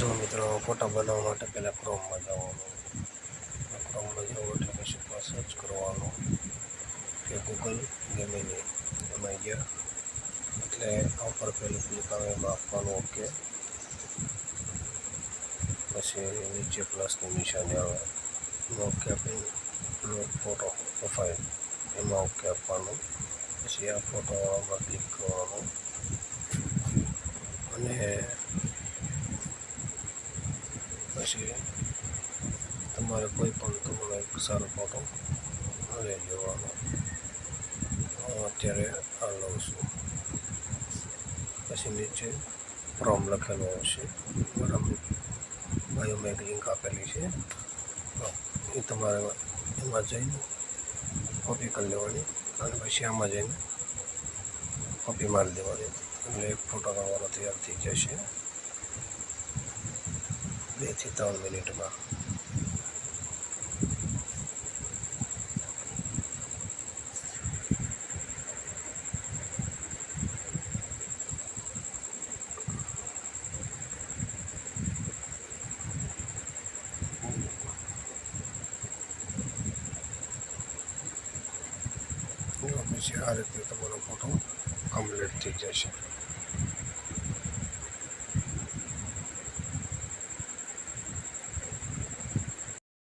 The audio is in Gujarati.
જો મિત્રો ફોટા બનાવવા માટે પહેલાં ક્રોમમાં જવાનું. ક્રોમમાં જવું એટલે પછી સર્ચ કરવાનું કે ગૂગલ ગેમિંગ એમાં ગયા એટલે આ ઉપર પહેલું ક્લિક આવે એમાં આપવાનું ઓકે. પછી નીચે પ્લસની નિશાની આવે એમાં ઓકે આપીને ફોટો પ્રોફાઇલ એમાં ઓકે આપવાનું. પછી આ ફોટોમાં ક્લિક કરવાનું અને પછી તમારે કોઈ પણ તમારો એક સારો ફોટો લઈ લેવાનો. હું અત્યારે આ લઉં છું. પછી નીચે ફ્રોમ લખેલો હશે, બરાબર. બાયોમેક લિંક આપેલી છે, એ તમારે એમાં જઈને કોપી કરી લેવાની અને પછી આમાં જઈને કોપી મારી દેવાની એટલે એક ફોટો તમારો તૈયાર થઈ જશે 2 થી 3 મિનિટમાં. પછી આ રીતે તમારો ફોટો કમ્પ્લીટ થઈ જશે.